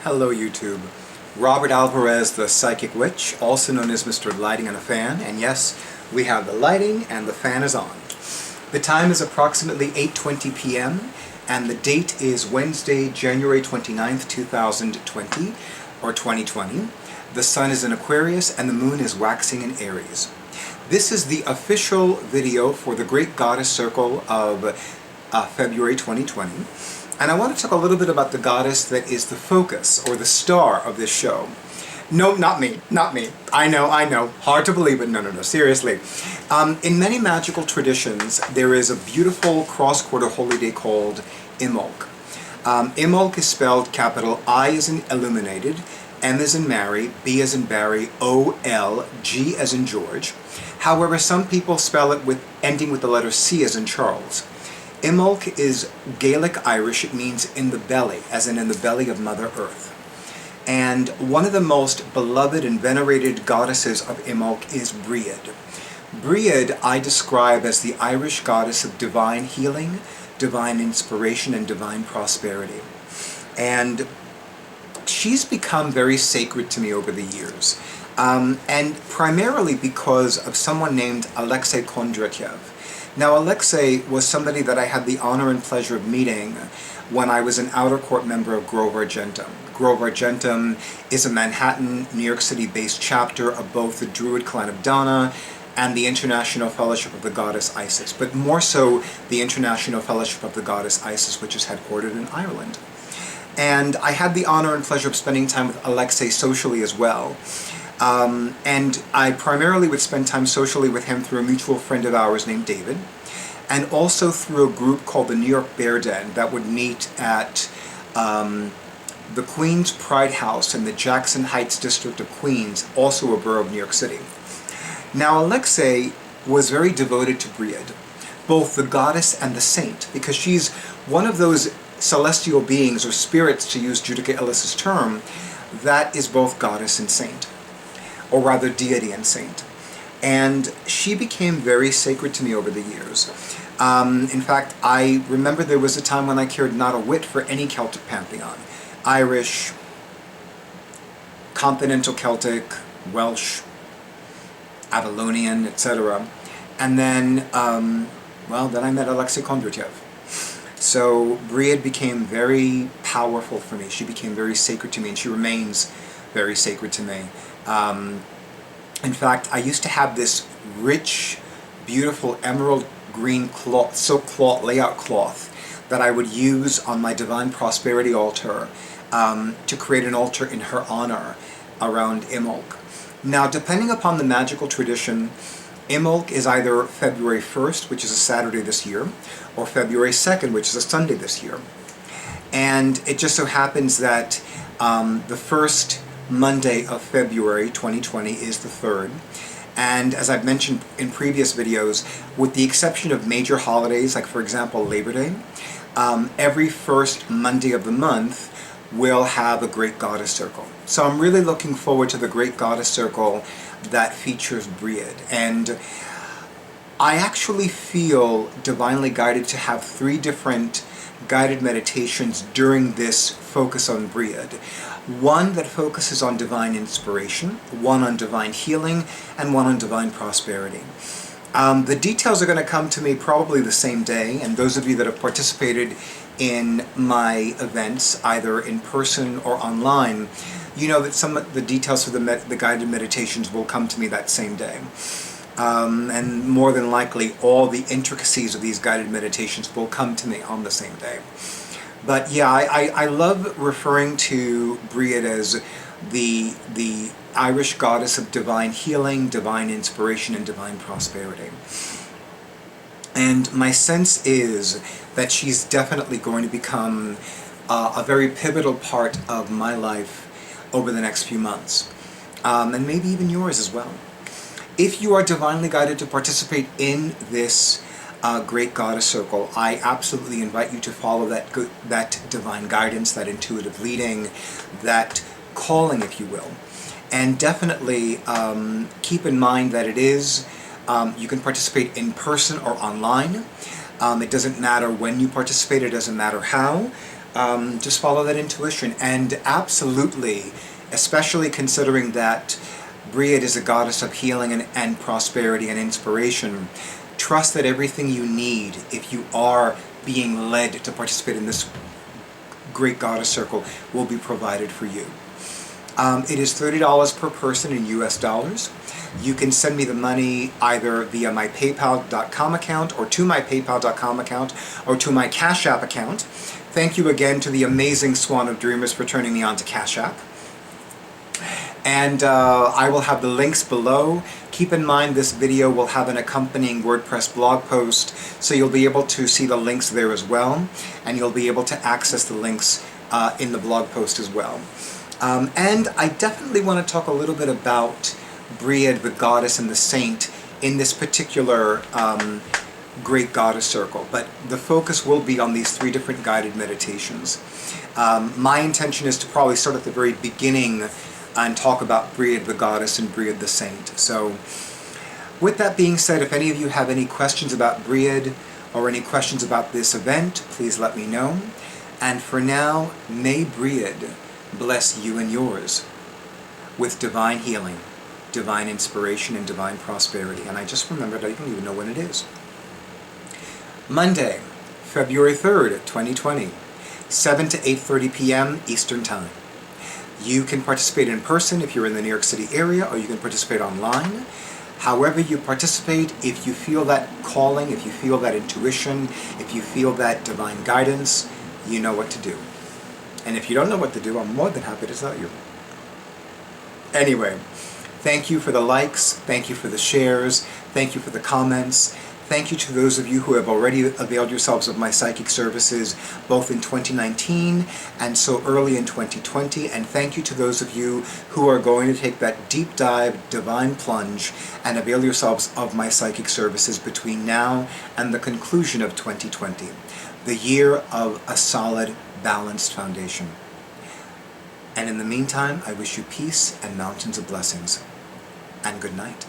Hello YouTube. Robert Alvarez, the Psychic Witch, also known as Mr. Lighting and a Fan, and yes, we have the lighting and the fan is on. The time is approximately 8:20 p.m. and the date is Wednesday, January 29th, 2020, or 2020. The sun is in Aquarius and the moon is waxing in Aries. This is the official video for the Great Goddess Circle of February 2020. And I want to talk a little bit about the goddess that is the focus, or the star of this show. No, not me, not me. I know, hard to believe, but no, seriously. In many magical traditions, there is a beautiful cross-quarter holy day called Imbolc. Imbolc is spelled capital I as in illuminated, M as in Mary, B as in Barry, O-L, G as in George. However, some people spell it with ending with the letter C as in Charles. Imbolc is Gaelic Irish. It means in the belly, as in the belly of Mother Earth. And one of the most beloved and venerated goddesses of Imbolc is Brighid. Brighid I describe as the Irish goddess of divine healing, divine inspiration, and divine prosperity. And she's become very sacred to me over the years. And primarily because of someone named Alexei Kondratyev. Now, Alexei was somebody that I had the honor and pleasure of meeting when I was an outer court member of Argentum. Argentum is a Manhattan, New York City-based chapter of both the Druid clan of Dana and the International Fellowship of the Goddess Isis, but more so the International Fellowship of the Goddess Isis, which is headquartered in Ireland. And I had the honor and pleasure of spending time with Alexei socially as well. And I primarily would spend time socially with him through a mutual friend of ours named David, and also through a group called the New York Bear Den that would meet at the Queens Pride House in the Jackson Heights district of Queens, also a borough of New York City. Now, Alexei was very devoted to Brighid, both the goddess and the saint, because she's one of those celestial beings, or spirits to use Judika Illis's term, that is both goddess and saint, or rather deity and saint. And she became very sacred to me over the years. In fact, I remember there was a time when I cared not a whit for any Celtic pantheon. Irish, continental Celtic, Welsh, Avalonian, etc. And then, then I met Alexei Kondratyev. So Brighid became very powerful for me. She became very sacred to me, and she remains very sacred to me. In fact, I used to have this rich, beautiful emerald green cloth, silk cloth, layout cloth that I would use on my Divine Prosperity altar to create an altar in her honor around Imbolc. Now, depending upon the magical tradition, Imbolc is either February 1st, which is a Saturday this year, or February 2nd, which is a Sunday this year. And it just so happens that the first Monday of February 2020 is the 3rd. And as I've mentioned in previous videos, with the exception of major holidays, like for example Labor Day, every first Monday of the month will have a Great Goddess Circle. So I'm really looking forward to the Great Goddess Circle that features Brighid. And I actually feel divinely guided to have 3 different guided meditations during this focus on Brighid. One that focuses on divine inspiration, one on divine healing, and one on divine prosperity. The details are going to come to me probably the same day, and those of you that have participated in my events, either in person or online, you know that some of the details for the guided meditations will come to me that same day. And more than likely, all the intricacies of these guided meditations will come to me on the same day. But yeah, I love referring to Brighid as the Irish goddess of divine healing, divine inspiration, and divine prosperity. And my sense is that she's definitely going to become a very pivotal part of my life over the next few months. And maybe even yours as well. If you are divinely guided to participate in this Great Goddess Circle, I absolutely invite you to follow that divine guidance, that intuitive leading, that calling, if you will. And definitely keep in mind that it is, you can participate in person or online. It doesn't matter when you participate, it doesn't matter how. just follow that intuition. And absolutely, especially considering that Brighid is a goddess of healing and prosperity and inspiration, trust that everything you need, if you are being led to participate in this great goddess circle, will be provided for you. It is $30 per person in US dollars. You can send me the money either via my PayPal.com account, or to my PayPal.com account, or to my Cash App account. Thank you again to the amazing Swan of Dreamers for turning me on to Cash App. And I will have the links below. Keep in mind this video will have an accompanying WordPress blog post, so you'll be able to see the links there as well, and you'll be able to access the links in the blog post as well. And I definitely want to talk a little bit about Brighid, the goddess and the saint, in this particular great goddess circle, but the focus will be on these 3 different guided meditations. My intention is to probably start at the very beginning and talk about Brighid the goddess and Brighid the saint. So with that being said, if any of you have any questions about Brighid or any questions about this event, please let me know. And for now, may Brighid bless you and yours with divine healing, divine inspiration, and divine prosperity. And I just remembered I don't even know when it is. Monday, February 3rd, 2020, 7 to 8:30 p.m. Eastern Time. You can participate in person if you're in the New York City area, or you can participate online. However you participate, if you feel that calling, if you feel that intuition, if you feel that divine guidance, you know what to do. And if you don't know what to do, I'm more than happy to tell you. Anyway, thank you for the likes, thank you for the shares, thank you for the comments. Thank you to those of you who have already availed yourselves of my psychic services, both in 2019 and so early in 2020. And thank you to those of you who are going to take that deep dive, divine plunge, and avail yourselves of my psychic services between now and the conclusion of 2020, the year of a solid, balanced foundation. And in the meantime, I wish you peace and mountains of blessings. And good night.